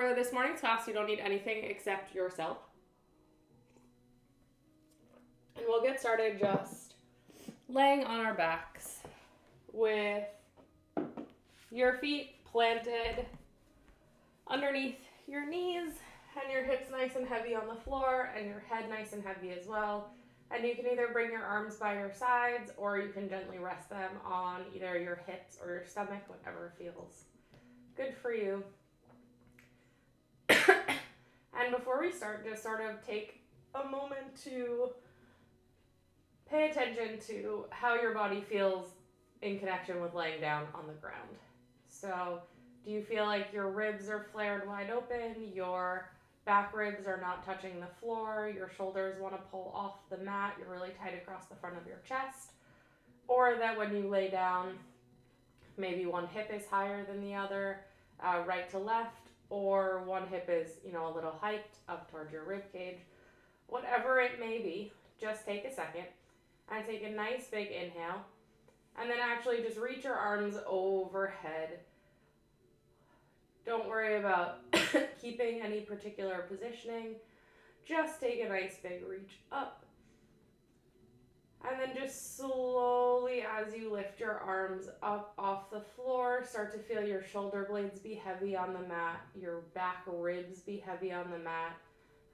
For this morning's class, you don't need anything except yourself. And we'll get started just laying on our backs with your feet planted underneath your knees and your hips nice and heavy on the floor and your head nice and heavy as well. And you can either bring your arms by your sides or you can gently rest them on either your hips or your stomach, whatever feels good for you. And before we start, just sort of take a moment to pay attention to how your body feels in connection with laying down on the ground. So, do you feel like your ribs are flared wide open, your back ribs are not touching the floor, your shoulders want to pull off the mat, you're really tight across the front of your chest? Or that when you lay down, maybe one hip is higher than the other, right to left, or one hip is, a little hiked up towards your rib cage. Whatever it may be, just take a second and take a nice big inhale, and then actually just reach your arms overhead. Don't worry about keeping any particular positioning. Just take a nice big reach up. And then just slowly, as you lift your arms up off the floor, start to feel your shoulder blades be heavy on the mat, your back ribs be heavy on the mat,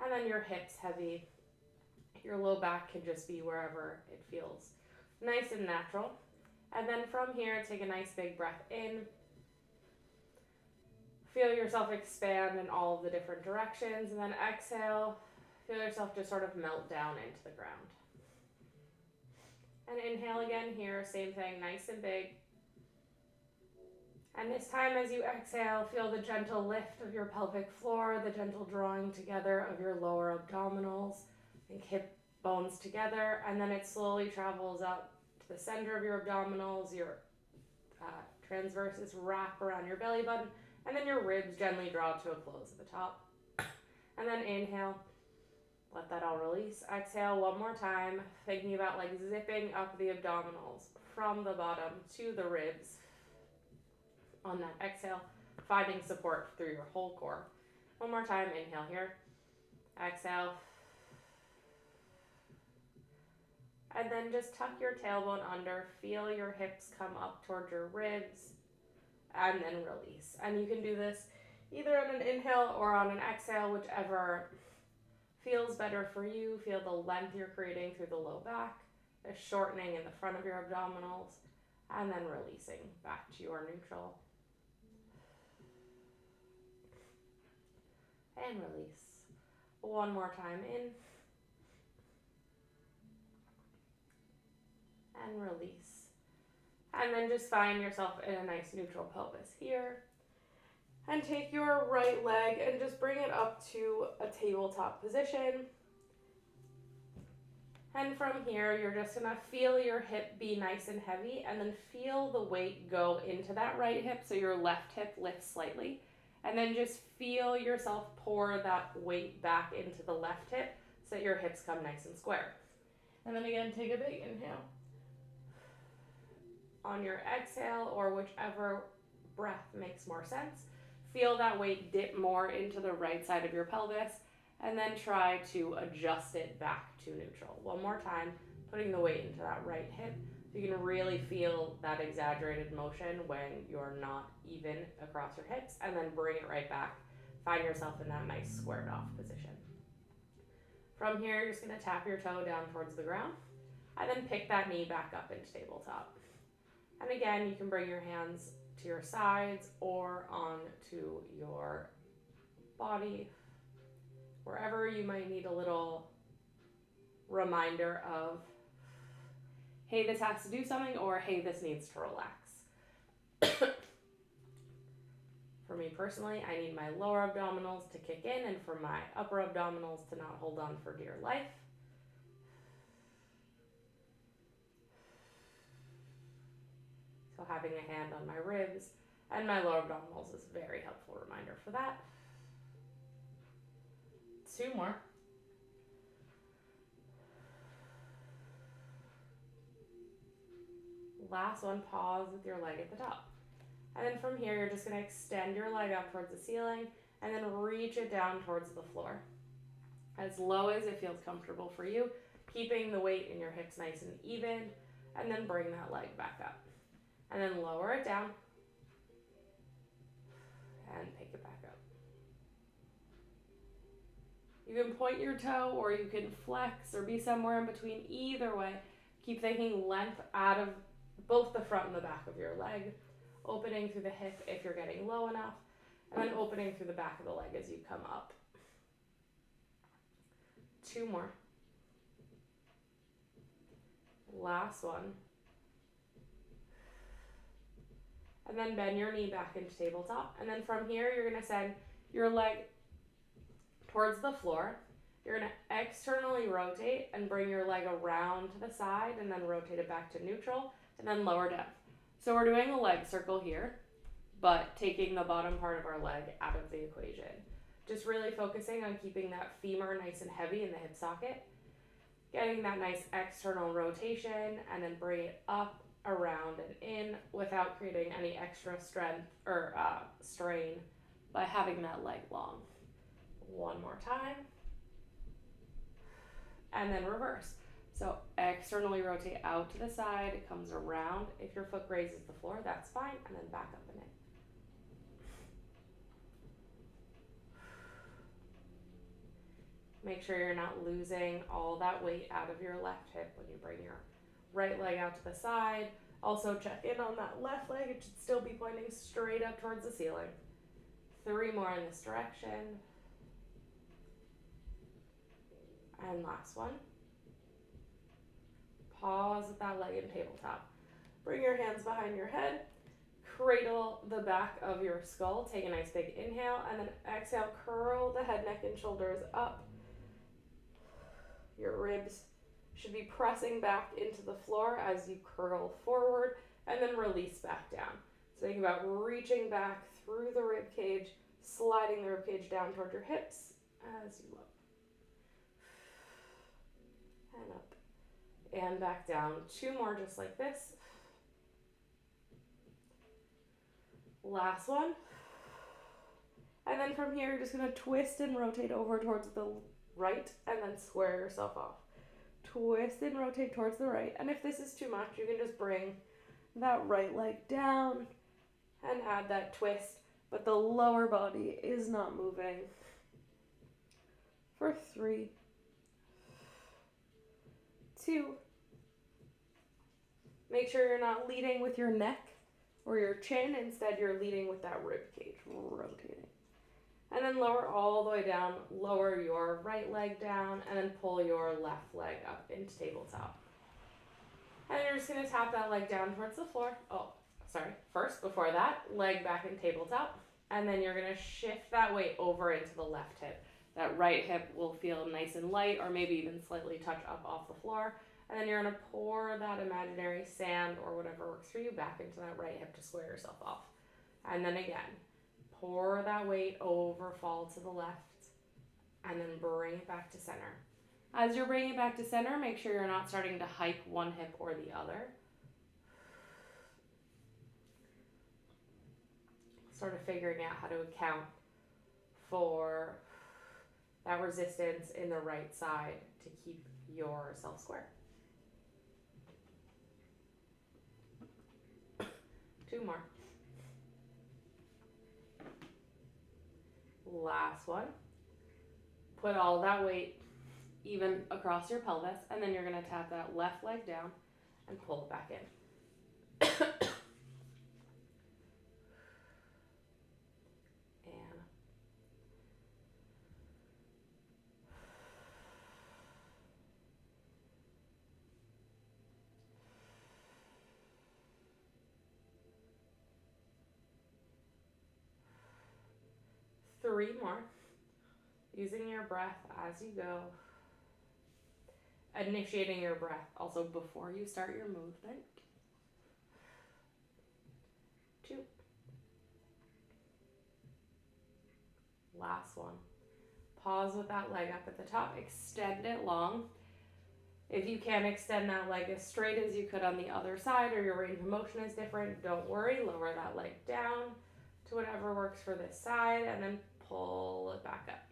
and then your hips heavy. Your low back can just be wherever it feels nice and natural. And then from here, take a nice big breath in. Feel yourself expand in all of the different directions, and then exhale. Feel yourself just sort of melt down into the ground. And inhale again here, same thing, nice and big. And this time as you exhale, feel the gentle lift of your pelvic floor, the gentle drawing together of your lower abdominals and hip bones together, and then it slowly travels up to the center of your abdominals, your transverses wrap around your belly button, and then your ribs gently draw to a close at the top. And then inhale. Let that all release. Exhale one more time, thinking about like zipping up the abdominals from the bottom to the ribs. On that exhale, finding support through your whole core. One more time, inhale here. Exhale. And then just tuck your tailbone under, feel your hips come up towards your ribs, and then release. And you can do this either on an inhale or on an exhale, whichever feels better for you. Feel the length you're creating through the low back, the shortening in the front of your abdominals, and then releasing back to your neutral. And release. One more time in. And release. And then just find yourself in a nice neutral pelvis here. And take your right leg and just bring it up to a tabletop position. And from here, you're just gonna feel your hip be nice and heavy, and then feel the weight go into that right hip, so your left hip lifts slightly. And then just feel yourself pour that weight back into the left hip so that your hips come nice and square. And then again, take a big inhale. On your exhale, or whichever breath makes more sense, feel that weight dip more into the right side of your pelvis, and then try to adjust it back to neutral. One more time, putting the weight into that right hip, so you can really feel that exaggerated motion when you're not even across your hips, and then bring it right back. Find yourself in that nice squared off position. From here, you're just gonna tap your toe down towards the ground, and then pick that knee back up into tabletop. And again, you can bring your hands to your sides or onto your body, wherever you might need a little reminder of, hey, this has to do something, or hey, this needs to relax. For me personally, I need my lower abdominals to kick in and for my upper abdominals to not hold on for dear life. So having a hand on my ribs and my lower abdominals is a very helpful reminder for that. 2 more. Last one, pause with your leg at the top. And then from here, you're just going to extend your leg out towards the ceiling and then reach it down towards the floor. As low as it feels comfortable for you, keeping the weight in your hips nice and even, and then bring that leg back up. And then lower it down, and pick it back up. You can point your toe, or you can flex, or be somewhere in between. Either way, keep thinking length out of both the front and the back of your leg, opening through the hip if you're getting low enough, and then opening through the back of the leg as you come up. 2 more. Last one. And then bend your knee back into tabletop. And then from here, you're going to send your leg towards the floor. You're going to externally rotate and bring your leg around to the side and then rotate it back to neutral and then lower down. So we're doing a leg circle here, but taking the bottom part of our leg out of the equation. Just really focusing on keeping that femur nice and heavy in the hip socket, getting that nice external rotation, and then bring it up, around, and in without creating any extra strength or strain by having that leg long. 1 more time. And then reverse. So externally rotate out to the side, it comes around. If your foot grazes the floor, that's fine, and then back up and in. Make sure you're not losing all that weight out of your left hip when you bring your right leg out to the side. Also check in on that left leg. It should still be pointing straight up towards the ceiling. 3 more in this direction. And last one. Pause with that leg in tabletop. Bring your hands behind your head. Cradle the back of your skull. Take a nice big inhale, and then exhale, curl the head, neck, and shoulders up. Your ribs should be pressing back into the floor as you curl forward, and then release back down. So think about reaching back through the rib cage, sliding the rib cage down toward your hips as you look. And up. And back down. 2 more just like this. Last one. And then from here, you're just going to twist and rotate over towards the right and then square yourself off. Twist and rotate towards the right. And if this is too much, you can just bring that right leg down and add that twist, but the lower body is not moving. For 3, 2. Make sure you're not leading with your neck or your chin. Instead, you're leading with that rib cage, rotating. And then lower all the way down. Lower your right leg down and then pull your left leg up into tabletop. And you're just going to tap that leg down towards the floor. First, before that, leg back in tabletop. And then you're going to shift that weight over into the left hip. That right hip will feel nice and light, or maybe even slightly touch up off the floor. And then you're going to pour that imaginary sand or whatever works for you back into that right hip to square yourself off. And then again, pour that weight over, fall to the left, and then bring it back to center. As you're bringing it back to center, make sure you're not starting to hike one hip or the other. Sort of figuring out how to account for that resistance in the right side to keep yourself square. 2 more. Last one. Put all that weight even across your pelvis, and then you're going to tap that left leg down and pull it back in. And 3 more. Using your breath as you go. Initiating your breath also before you start your movement. 2. Last one. Pause with that leg up at the top. Extend it long. If you can't extend that leg as straight as you could on the other side, or your range of motion is different, don't worry. Lower that leg down to whatever works for this side, and then pull it back up.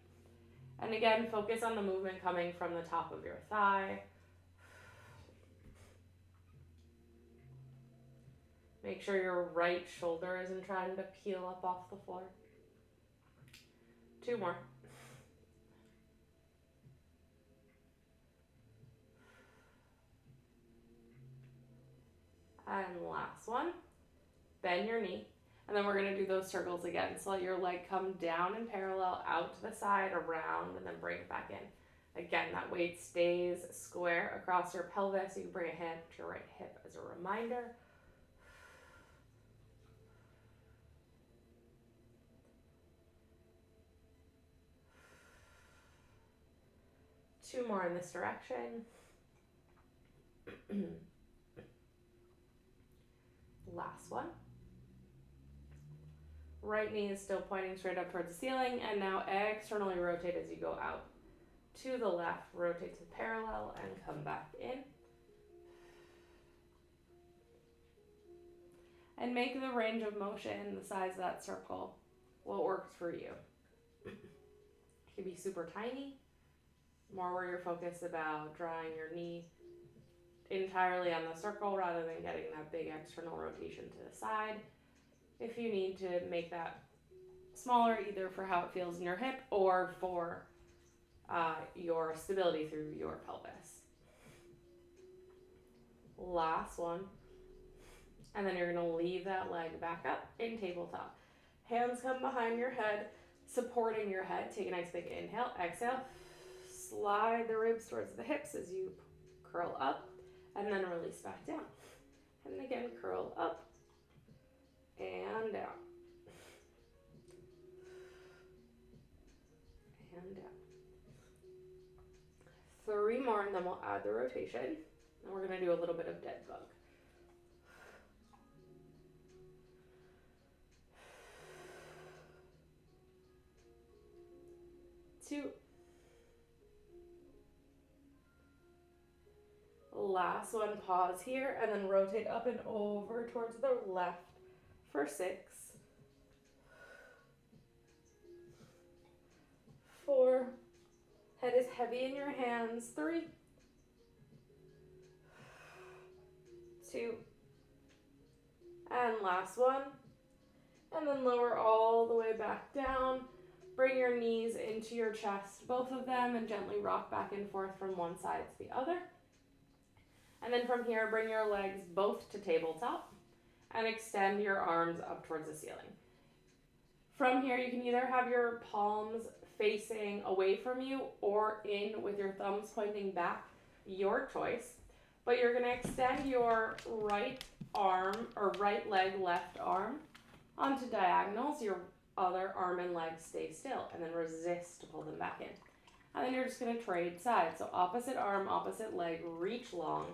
And again, focus on the movement coming from the top of your thigh. Make sure your right shoulder isn't trying to peel up off the floor. 2 more. And last one. Bend your knee. And then we're going to do those circles again. So let your leg come down in parallel, out to the side, around, and then bring it back in. Again, that weight stays square across your pelvis. You can bring a hand to your right hip as a reminder. Two more in this direction. Last one. Right knee is still pointing straight up towards the ceiling, and now externally rotate as you go out. To the left, rotate to parallel, and come back in. And make the range of motion the size of that circle what works for you. It can be super tiny, more where you're focused about drawing your knee entirely on the circle rather than getting that big external rotation to the side. If you need to make that smaller, either for how it feels in your hip or for your stability through your pelvis. Last one. And then you're going to leave that leg back up in tabletop. Hands come behind your head, supporting your head. Take a nice big inhale, exhale. Slide the ribs towards the hips as you curl up, and then release back down. And again, curl up and down. And down. 3 more, and then we'll add the rotation. And we're going to do a little bit of dead bug. Two. Last one, pause here, and then rotate up and over towards the left for 6. 4. Head is heavy in your hands. 3. 2. And last one. And then lower all the way back down. Bring your knees into your chest, both of them, and gently rock back and forth from one side to the other. And then from here, bring your legs both to tabletop and extend your arms up towards the ceiling. From here, you can either have your palms facing away from you or in with your thumbs pointing back, your choice. But you're going to extend your right arm or right leg, left arm onto diagonals. Your other arm and leg stay still, and then resist to pull them back in. And then you're just going to trade sides. So opposite arm, opposite leg, reach long,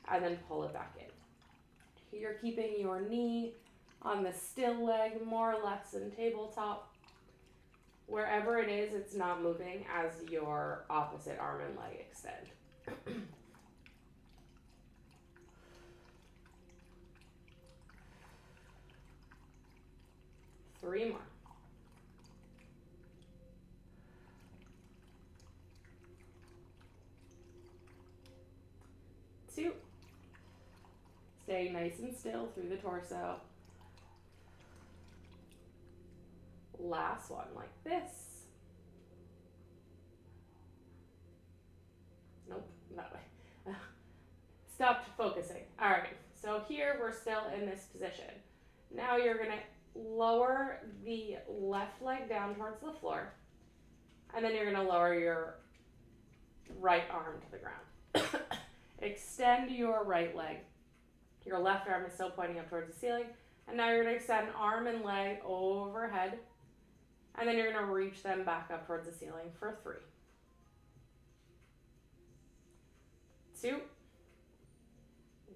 and then pull it back in. You're keeping your knee on the still leg, more or less in tabletop. Wherever it is, it's not moving as your opposite arm and leg extend. 3 more. 2. Stay nice and still through the torso. Last one, like this. Nope, that way. Stopped focusing. All right, so here we're still in this position. Now you're gonna lower the left leg down towards the floor, and then you're gonna lower your right arm to the ground. Extend your right leg. Your left arm is still pointing up towards the ceiling, and now you're gonna extend arm and leg overhead, and then you're gonna reach them back up towards the ceiling for 3. 2.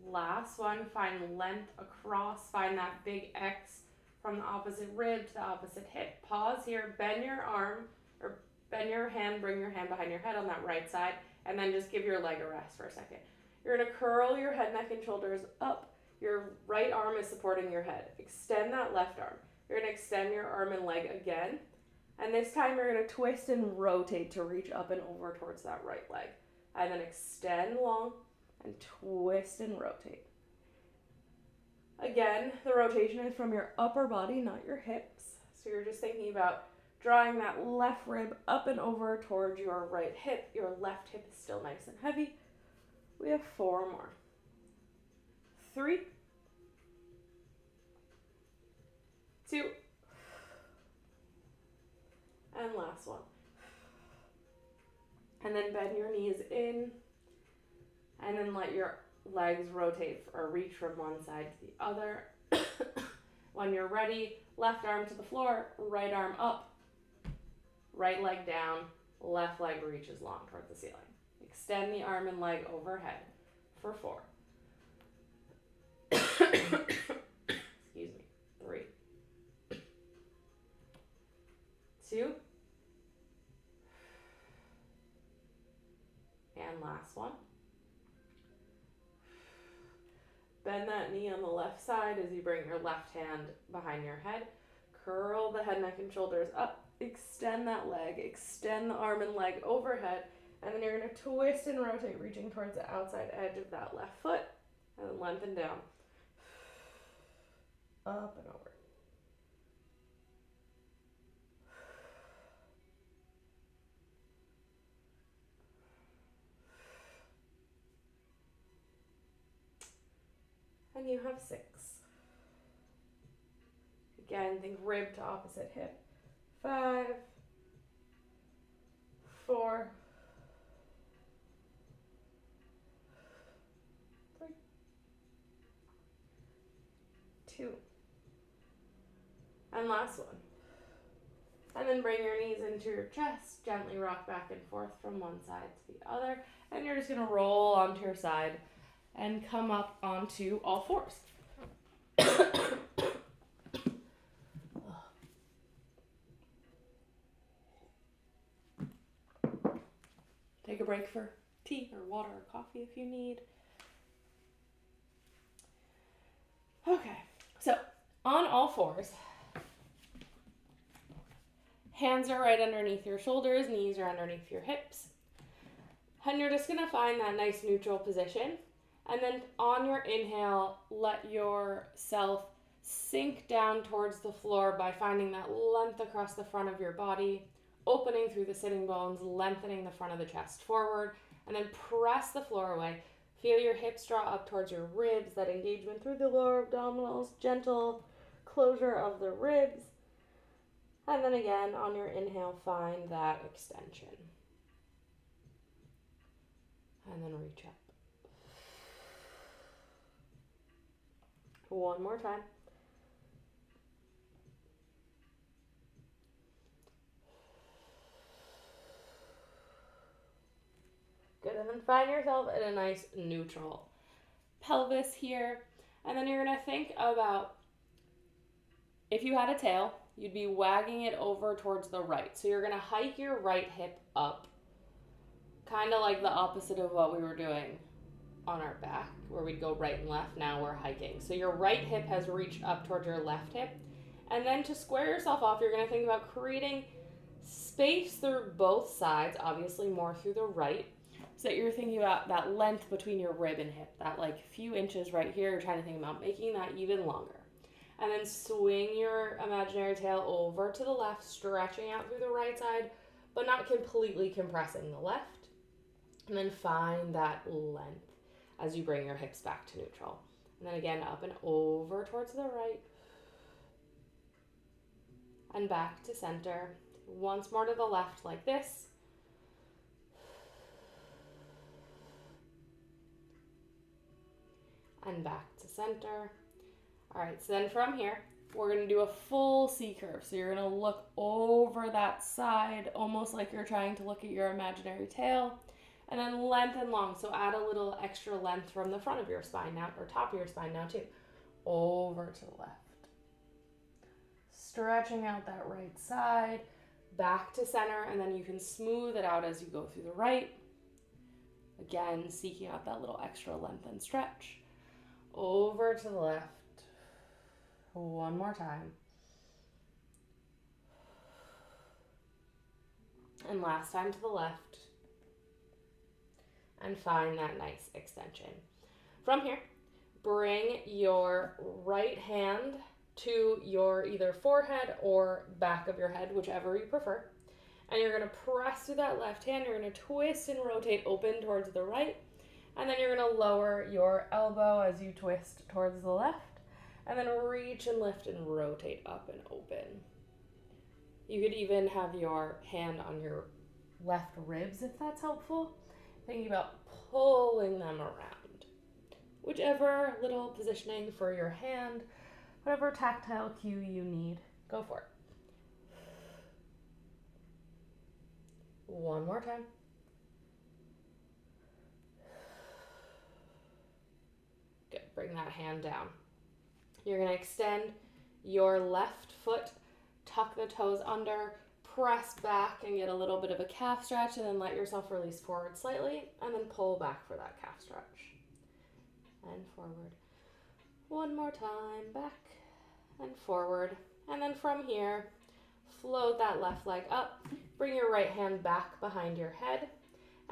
Last one, find length across, find that big X from the opposite rib to the opposite hip. Pause here, bend your arm, or bend your hand, bring your hand behind your head on that right side, and then just give your leg a rest for a second. You're gonna curl your head, neck, and shoulders up. Your right arm is supporting your head. Extend that left arm. You're gonna extend your arm and leg again, And this time you're going to twist and rotate to reach up and over towards that right leg. And then extend long and twist and rotate. Again, the rotation is from your upper body, not your hips. So you're just thinking about drawing that left rib up and over towards your right hip. Your left hip is still nice and heavy. We have 4 more. 3, 2, and last one. And then bend your knees in, and then let your legs rotate or reach from one side to the other. When you're ready, left arm to the floor, right arm up, right leg down, left leg reaches long towards the ceiling. Extend the arm and leg overhead for 4. Excuse me. 3, 2, and last one. Bend that knee on the left side as you bring your left hand behind your head. Curl the head, neck, and shoulders up. Extend that leg. Extend the arm and leg overhead. And then you're going to twist and rotate, reaching towards the outside edge of that left foot. And then lengthen down. Up and over. And you have 6. Again, think rib to opposite hip. 5, 4, 3, 2, and last one. And then bring your knees into your chest, gently rock back and forth from one side to the other, and you're just going to roll onto your side and come up onto all 4s. Take a break for tea or water or coffee if you need. Okay, so on all 4s, hands are right underneath your shoulders, knees are underneath your hips. And you're just going to find that nice neutral position. And then on your inhale, let yourself sink down towards the floor by finding that length across the front of your body, opening through the sitting bones, lengthening the front of the chest forward, and then press the floor away. Feel your hips draw up towards your ribs, that engagement through the lower abdominals, gentle closure of the ribs. And then again, on your inhale, find that extension. And then reach up. One more time. Good, and then find yourself in a nice neutral pelvis here. And then you're going to think about, if you had a tail, you'd be wagging it over towards the right. So you're going to hike your right hip up, kind of like the opposite of what we were doing on our back, where we'd go right and left. Now we're hiking. So your right hip has reached up towards your left hip. And then to square yourself off, you're going to think about creating space through both sides, obviously more through the right, so that you're thinking about that length between your rib and hip, that like few inches right here. You're trying to think about making that even longer. And then swing your imaginary tail over to the left, stretching out through the right side, but not completely compressing the left. And then find that length as you bring your hips back to neutral. And then again, up and over towards the right. And back to center. Once more to the left like this. And back to center. All right, so then from here, we're going to do a full C curve. So you're going to look over that side, almost like you're trying to look at your imaginary tail. And then lengthen long. So add a little extra length from the front of your spine now, or top of your spine now too. Over to the left. Stretching out that right side. Back to center, and then you can smooth it out as you go through the right. Again, seeking out that little extra length and stretch. Over to the left. One more time. And last time to the left. And find that nice extension. From here, bring your right hand to your either forehead or back of your head, whichever you prefer. And you're going to press through that left hand. You're going to twist and rotate open towards the right. And then you're going to lower your elbow as you twist towards the left. And then reach and lift and rotate up and open. You could even have your hand on your left ribs if that's helpful. Thinking about pulling them around. Whichever little positioning for your hand, whatever tactile cue you need, go for it. One more time. Good. Bring that hand down. You're going to extend your left foot, tuck the toes under, press back and get a little bit of a calf stretch, and then let yourself release forward slightly, and then pull back for that calf stretch. And forward. One more time. Back and forward. And then from here, float that left leg up. Bring your right hand back behind your head.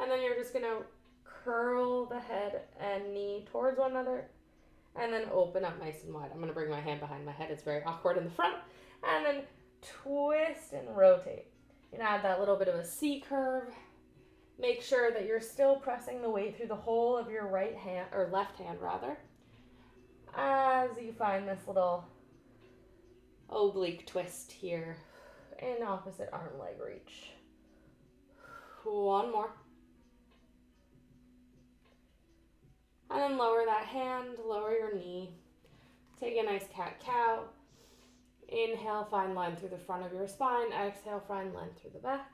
And then you're just going to curl the head and knee towards one another. And then open up nice and wide. I'm going to bring my hand behind my head. It's very awkward in the front. And then twist and rotate. You can add that little bit of a C curve. Make sure that you're still pressing the weight through the whole of your right hand, or left hand rather, as you find this little oblique twist here in opposite arm leg reach. One more. And then lower that hand, lower your knee. Take a nice cat-cow. Inhale, find line through the front of your spine. Exhale, find line through the back.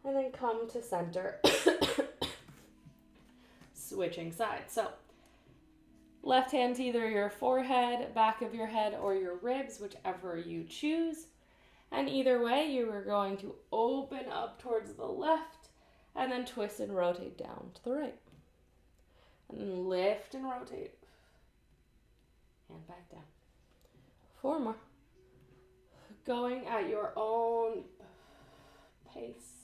And then come to center. Switching sides. So, left hand to either your forehead, back of your head, or your ribs, whichever you choose. And either way, you are going to open up towards the left and then twist and rotate down to the right. And then lift and rotate. And back down. 4 more. Going at your own pace.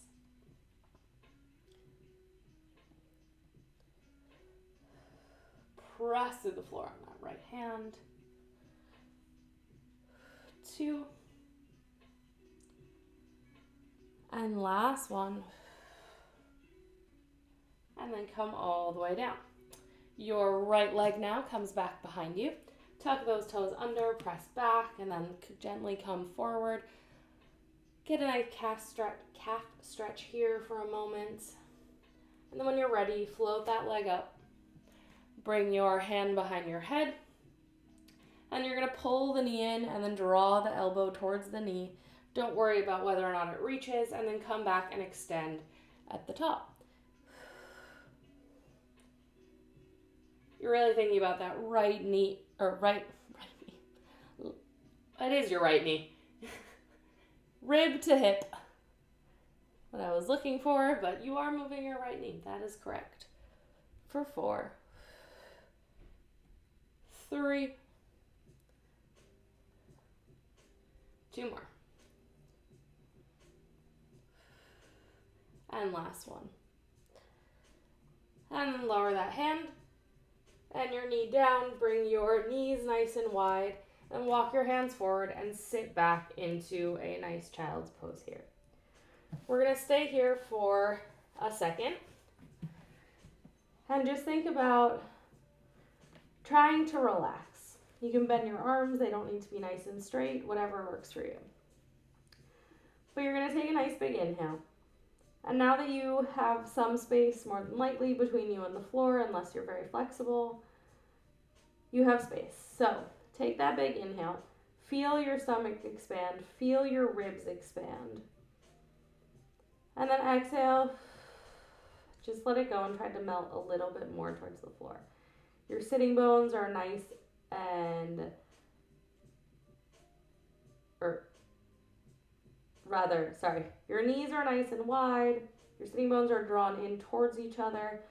Press through the floor on that right hand. 2. And last one. And then come all the way down. Your right leg now comes back behind you. Tuck those toes under, press back, and then gently come forward. Get a nice calf stretch here for a moment. And then when you're ready, float that leg up. Bring your hand behind your head. And you're going to pull the knee in and then draw the elbow towards the knee. Don't worry about whether or not it reaches, and then come back and extend at the top. You're really thinking about that right knee, or right knee. It is your right knee. Rib to hip. What I was looking for, but you are moving your right knee. That is correct. For 4, 3, 2 more. And last one. And then lower that hand and your knee down. Bring your knees nice and wide and walk your hands forward and sit back into a nice child's pose here. We're going to stay here for a second and just think about trying to relax. You can bend your arms. They don't need to be nice and straight, whatever works for you. But you're going to take a nice big inhale. And now that you have some space, more than likely, between you and the floor, unless you're very flexible, you have space. So take that big inhale. Feel your stomach expand. Feel your ribs expand. And then exhale. Just let it go and try to melt a little bit more towards the floor. Your sitting bones are nice and, your knees are nice and wide. Your sitting bones are drawn in towards each other.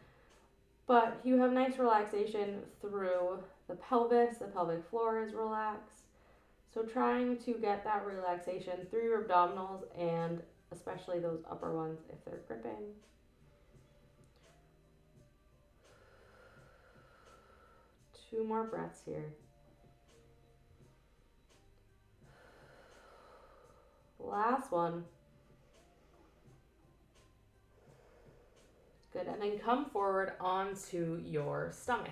But you have nice relaxation through the pelvis. The pelvic floor is relaxed. So trying to get that relaxation through your abdominals and especially those upper ones if they're gripping. Two more breaths here. Last one. Good, and then come forward onto your stomach.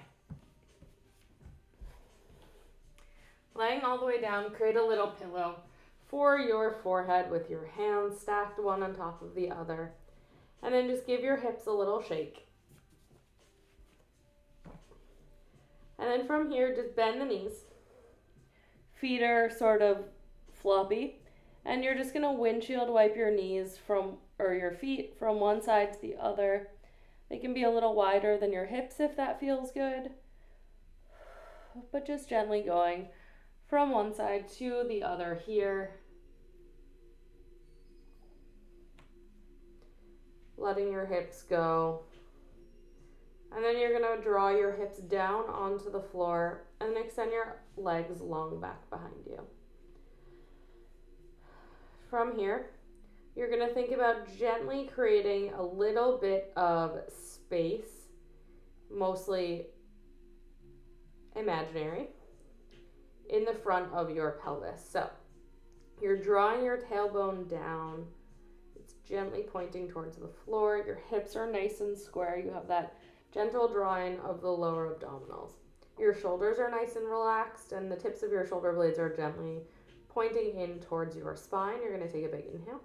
Laying all the way down, create a little pillow for your forehead with your hands stacked one on top of the other. And then just give your hips a little shake. And then from here, just bend the knees. Feet are sort of floppy. And you're just gonna windshield wipe your knees or your feet from one side to the other. They can be a little wider than your hips if that feels good. But just gently going from one side to the other here. Letting your hips go. And then you're gonna draw your hips down onto the floor and extend your legs long back behind you. From here, you're gonna think about gently creating a little bit of space, mostly imaginary, in the front of your pelvis. So you're drawing your tailbone down. It's gently pointing towards the floor. Your hips are nice and square. You have that gentle drawing of the lower abdominals. Your shoulders are nice and relaxed, and the tips of your shoulder blades are gently pointing in towards your spine. You're going to take a big inhale.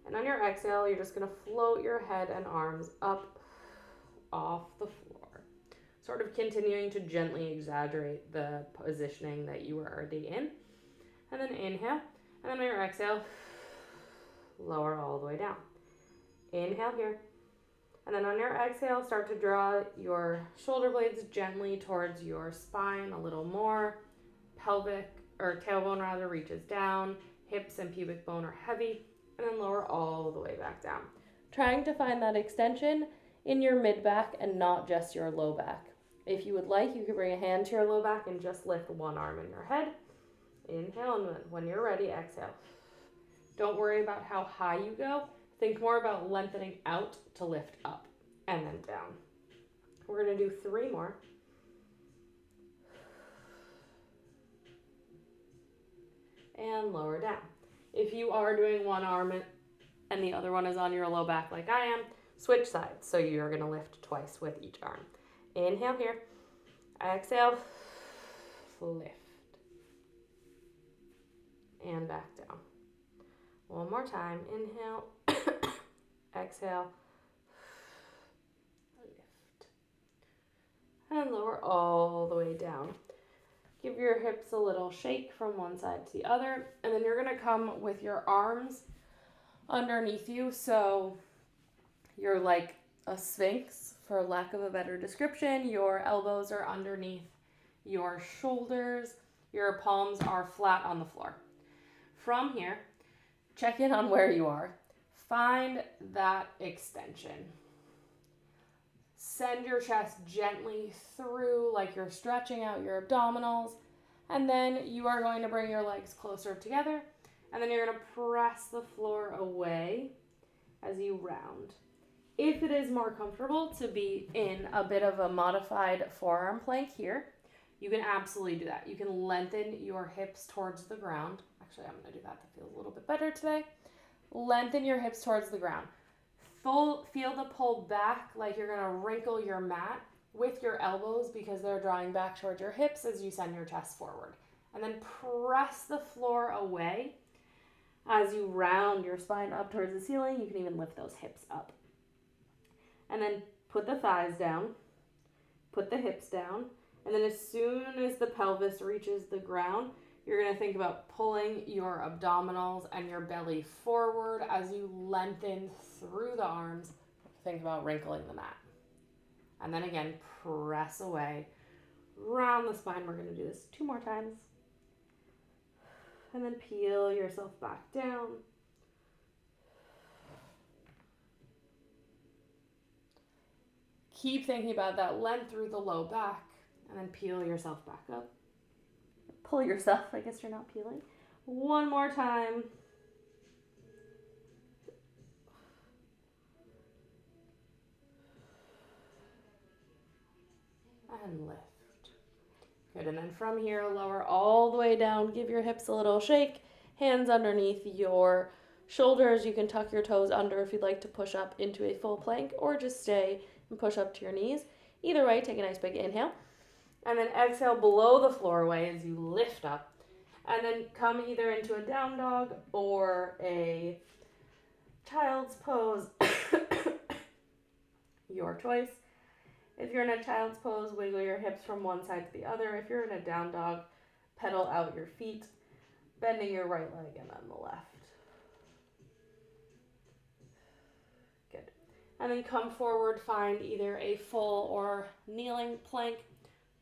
And on your exhale, you're just going to float your head and arms up off the floor. Sort of continuing to gently exaggerate the positioning that you were already in. And then inhale. And then on your exhale, lower all the way down. Inhale here. And then on your exhale, start to draw your shoulder blades gently towards your spine a little more. Tailbone rather reaches down. Hips and pubic bone are heavy. And then lower all the way back down. Trying to find that extension in your mid back and not just your low back. If you would like, you could bring a hand to your low back and just lift one arm in your head. Inhale, and when you're ready, exhale. Don't worry about how high you go. Think more about lengthening out to lift up and then down. We're going to do 3 more. And lower down. If you are doing one arm and the other one is on your low back like I am, switch sides. So you're going to lift twice with each arm. Inhale here. Exhale. Lift. And back down. One more time. Inhale. Exhale. Lift. And lower all the way down. Give your hips a little shake from one side to the other. And then you're going to come with your arms underneath you. So you're like a sphinx, for lack of a better description. Your elbows are underneath your shoulders. Your palms are flat on the floor. From here, check in on where you are. Find that extension. Send your chest gently through like you're stretching out your abdominals. And then you are going to bring your legs closer together. And then you're going to press the floor away as you round. If it is more comfortable to be in a bit of a modified forearm plank here, you can absolutely do that. You can lengthen your hips towards the ground. Actually, I'm going to do that. That feels a little bit better today. Lengthen your hips towards the ground. Feel the pull back like you're going to wrinkle your mat with your elbows because they're drawing back towards your hips as you send your chest forward. And then press the floor away as you round your spine up towards the ceiling. You can even lift those hips up. And then put the thighs down, put the hips down, and then as soon as the pelvis reaches the ground, you're going to think about pulling your abdominals and your belly forward as you lengthen through the arms. Think about wrinkling the mat. And then again, press away, round the spine. We're going to do this 2 more times. And then peel yourself back down. Keep thinking about that length through the low back, and then peel yourself back up. Pull yourself. I guess you're not peeling. One more time. And lift. Good, and then from here, lower all the way down. Give your hips a little shake. Hands underneath your shoulders. You can tuck your toes under if you'd like to push up into a full plank, or just stay and push up to your knees. Either way, take a nice big inhale. And then exhale below the floor away as you lift up. And then come either into a down dog or a child's pose. Your choice. If you're in a child's pose, wiggle your hips from one side to the other. If you're in a down dog, pedal out your feet, bending your right leg and then the left. Good. And then come forward, find either a full or kneeling plank,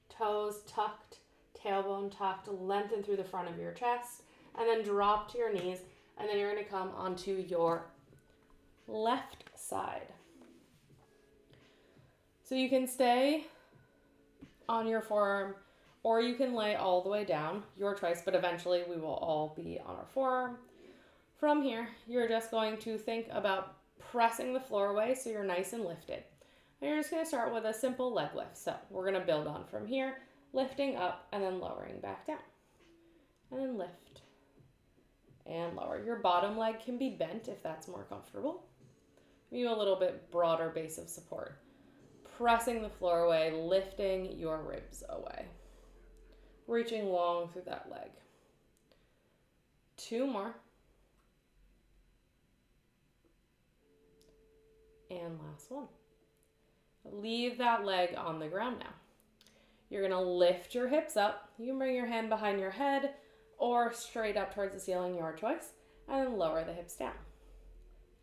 toes tucked, tailbone tucked, lengthen through the front of your chest, and then drop to your knees, and then you're going to come onto your left side. So you can stay on your forearm, or you can lay all the way down, your choice, but eventually we will all be on our forearm. From here, you're just going to think about pressing the floor away so you're nice and lifted. And you're just going to start with a simple leg lift. So we're going to build on from here, lifting up and then lowering back down. And then lift and lower. Your bottom leg can be bent if that's more comfortable. Give you a little bit broader base of support. Pressing the floor away, lifting your ribs away. Reaching long through that leg. 2 more. And last one. Leave that leg on the ground now. You're going to lift your hips up. You can bring your hand behind your head or straight up towards the ceiling, your choice. And then lower the hips down.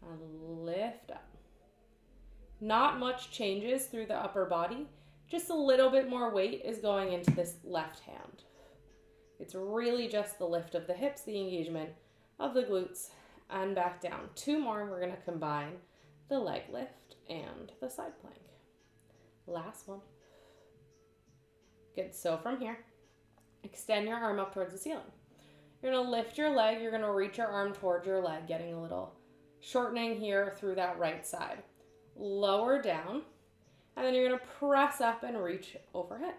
And lift up. Not much changes through the upper body. Just a little bit more weight is going into this left hand. It's really just the lift of the hips, the engagement of the glutes, and back down. 2 more, we're going to combine the leg lift and the side plank. Last one. Good, so from here, extend your arm up towards the ceiling. You're going to lift your leg, you're going to reach your arm towards your leg, getting a little shortening here through that right side. Lower down, and then you're going to press up and reach overhead.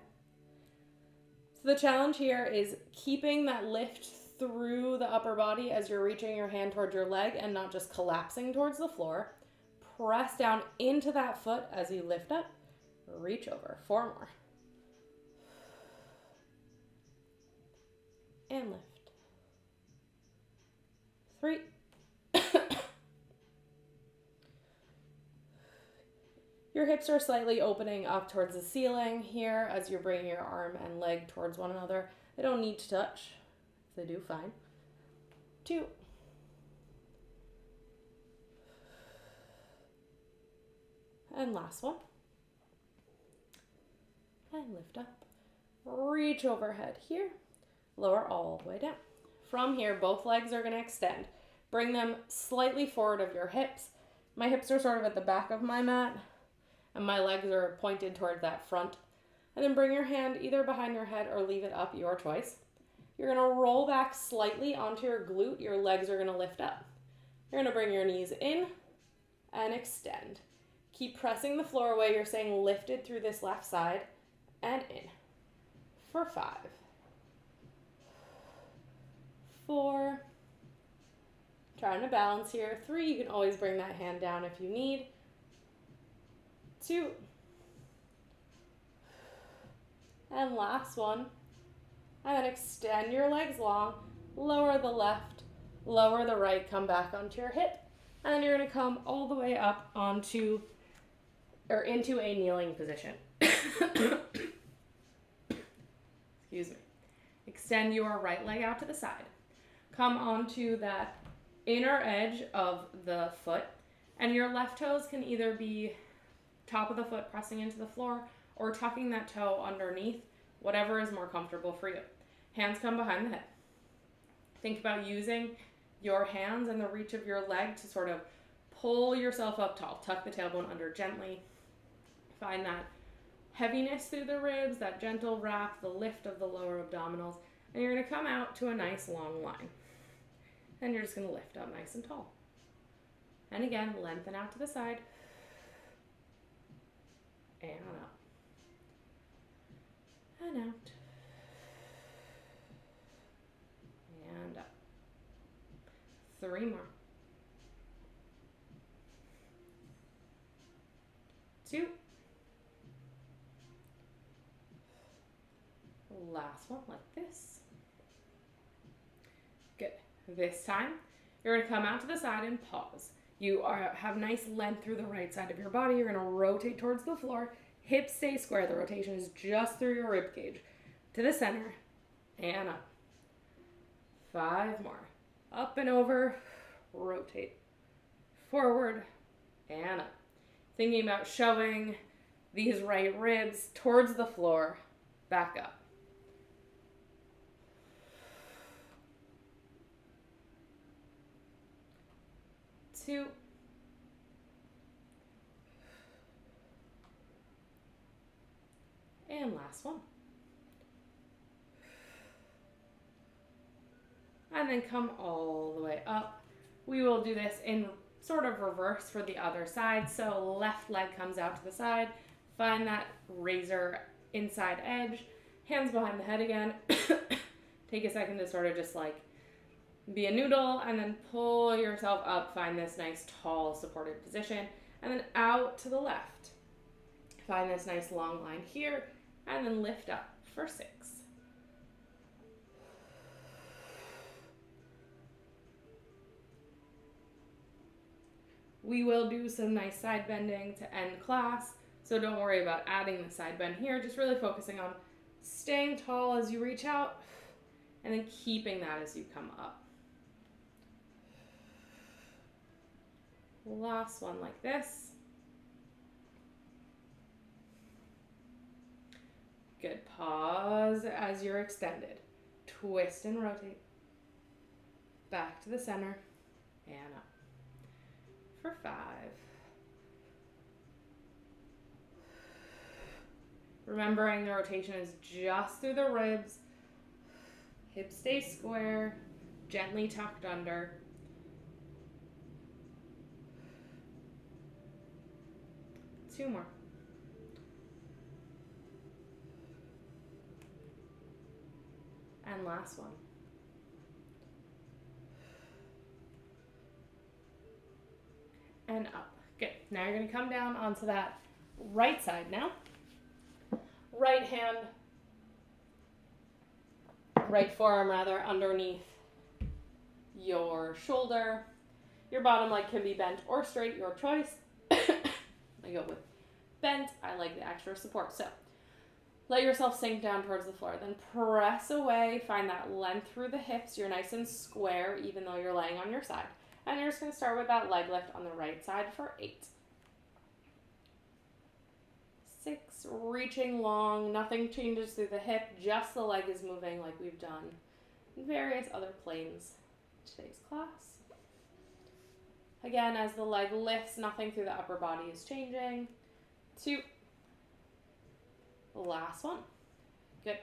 So the challenge here is keeping that lift through the upper body as you're reaching your hand towards your leg and not just collapsing towards the floor. Press down into that foot as you lift up, reach over. 4 more. And lift. 3. Your hips are slightly opening up towards the ceiling here as you're bringing your arm and leg towards one another. They don't need to touch. If they do, fine. 2. And last one. And lift up. Reach overhead here. Lower all the way down. From here, both legs are going to extend. Bring them slightly forward of your hips. My hips are sort of at the back of my mat, and my legs are pointed towards that front. And then bring your hand either behind your head or leave it up, your choice. You're going to roll back slightly onto your glute. Your legs are going to lift up. You're going to bring your knees in and extend. Keep pressing the floor away. You're staying lifted through this left side and in. For 5. 4. Trying to balance here. 3, you can always bring that hand down if you need. 2. And last one. And then extend your legs long. Lower the left, lower the right, come back onto your hip. And then you're going to come all the way up onto, or into a kneeling position. Excuse me. Extend your right leg out to the side. Come onto that inner edge of the foot. And your left toes can either be top of the foot pressing into the floor or tucking that toe underneath, whatever is more comfortable for you. Hands come behind the head. Think about using your hands and the reach of your leg to sort of pull yourself up tall. Tuck the tailbone under gently. Find that heaviness through the ribs, that gentle wrap, the lift of the lower abdominals, And you're going to come out to a nice long line. And you're just going to lift up nice and tall. And again, lengthen out to the side. And up. And out. And up. 3 more. 2. Last one, like this. Good. This time, you're going to come out to the side and pause. You have nice length through the right side of your body. You're going to rotate towards the floor. Hips stay square. The rotation is just through your rib cage. To the center and up. 5 more. Up and over. Rotate. Forward and up. Thinking about shoving these right ribs towards the floor. Back up. 2. And last one. And then come all the way up. We will do this in sort of reverse for the other side. So left leg comes out to the side. Find that razor inside edge. Hands behind the head again. Take a second to sort of just like be a noodle and then pull yourself up. Find this nice tall supported position and then out to the left. Find this nice long line here and then lift up for 6. We will do some nice side bending to end class, so don't worry about adding the side bend here, just really focusing on staying tall as you reach out and then keeping that as you come up. Last one like this. Good. Pause as you're extended. Twist and rotate. Back to the center and up. For 5. Remembering the rotation is just through the ribs. Hips stay square, gently tucked under. 2 more. And last one. And up. Good. Now you're going to come down onto that right side now. Right hand, right forearm rather, underneath your shoulder. Your bottom leg can be bent or straight, your choice. I go with bent. I like the extra support. So let yourself sink down towards the floor. Then press away. Find that length through the hips. You're nice and square even though you're laying on your side. And you're just going to start with that leg lift on the right side for 8. 6, reaching long. Nothing changes through the hip. Just the leg is moving like we've done in various other planes in today's class. Again, as the leg lifts, nothing through the upper body is changing. 2. Last one. Good.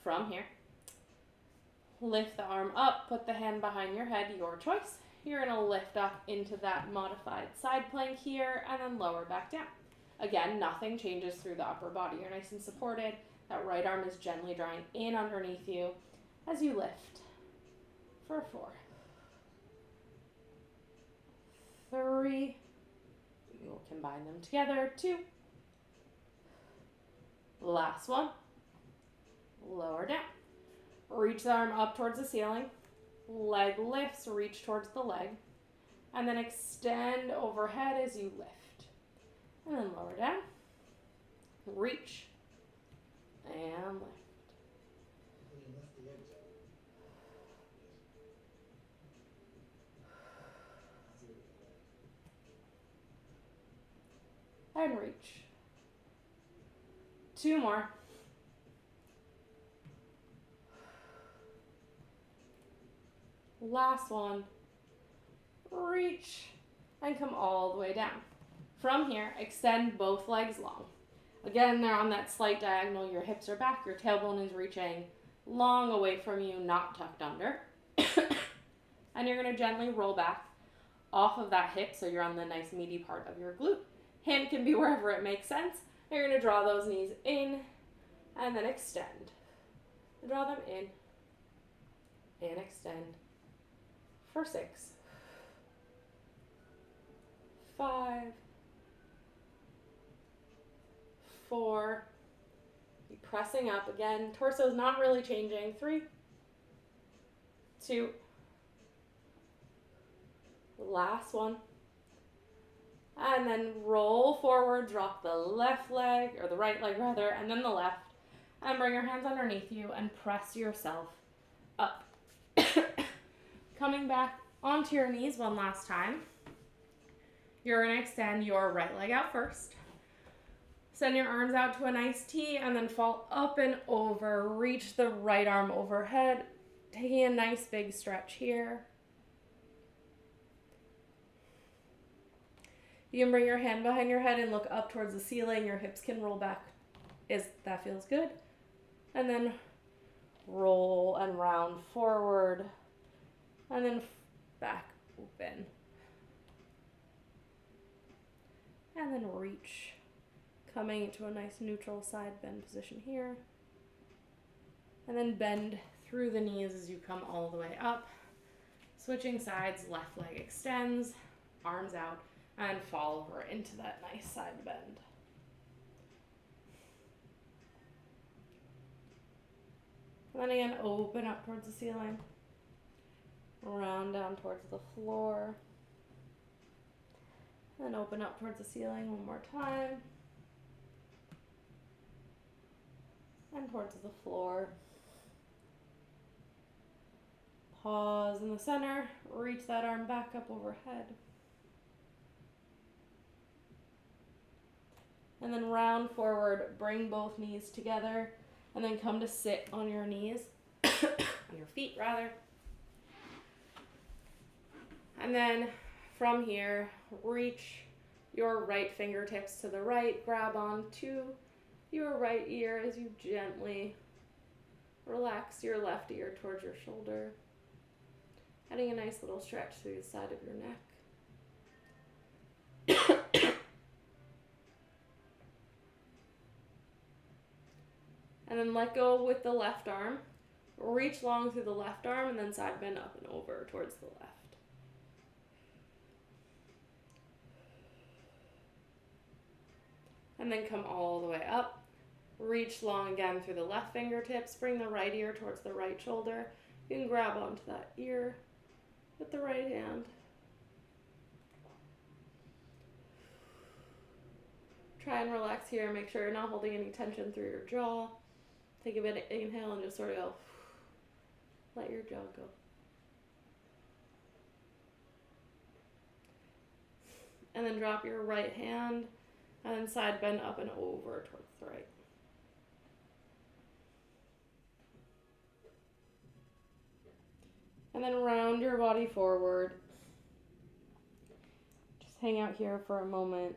From here, lift the arm up. Put the hand behind your head, your choice. You're going to lift up into that modified side plank here and then lower back down. Again, nothing changes through the upper body. You're nice and supported. That right arm is gently drawing in underneath you as you lift for 4. 3. We will combine them together. 2. Last one. Lower down. Reach the arm up towards the ceiling. Leg lifts, reach towards the leg. And then extend overhead as you lift. And then lower down. Reach. And lift. And reach. 2 more. Last one. Reach. And come all the way down. From here, extend both legs long. Again, they're on that slight diagonal. Your hips are back. Your tailbone is reaching long away from you, not tucked under. And you're going to gently roll back off of that hip so you're on the nice meaty part of your glute. Hand can be wherever it makes sense. You're going to draw those knees in and then extend. Draw them in and extend for 6, 5, 4. Keep pressing up again. Torso is not really changing. 3, 2. Last one. And then roll forward, drop the left leg, or the right leg rather, and then the left. And bring your hands underneath you and press yourself up. Coming back onto your knees one last time. You're going to extend your right leg out first. Send your arms out to a nice T and then fall up and over. Reach the right arm overhead. Taking a nice big stretch here. You can bring your hand behind your head and look up towards the ceiling. Your hips can roll back if that feels good. And then roll and round forward. And then back open. And then reach. Coming into a nice neutral side bend position here. And then bend through the knees as you come all the way up. Switching sides, left leg extends, arms out, and fall over into that nice side bend. And then again, open up towards the ceiling. Round down towards the floor. Then open up towards the ceiling one more time. And towards the floor. Pause in the center. Reach that arm back up overhead. And then round forward, bring both knees together, and then come to sit on your knees, on your feet rather. And then from here, reach your right fingertips to the right, grab onto your right ear as you gently relax your left ear towards your shoulder, adding a nice little stretch through the side of your neck. And then let go with the left arm. Reach long through the left arm and then side bend up and over towards the left. And then come all the way up. Reach long again through the left fingertips. Bring the right ear towards the right shoulder. You can grab onto that ear with the right hand. Try and relax here. Make sure you're not holding any tension through your jaw. Take a bit of inhale and just sort of go, let your jaw go. And then drop your right hand and then side bend up and over towards the right. And then round your body forward. Just hang out here for a moment.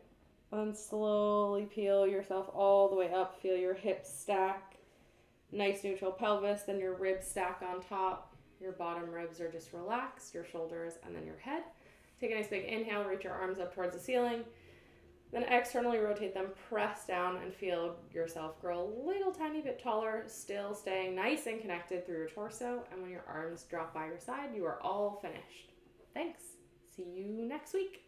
And then slowly peel yourself all the way up. Feel your hips stack. Nice neutral pelvis, then your ribs stack on top. Your bottom ribs are just relaxed, your shoulders, and then your head. Take a nice big inhale, reach your arms up towards the ceiling. Then externally rotate them, press down, and feel yourself grow a little tiny bit taller, still staying nice and connected through your torso. And when your arms drop by your side, you are all finished. Thanks. See you next week.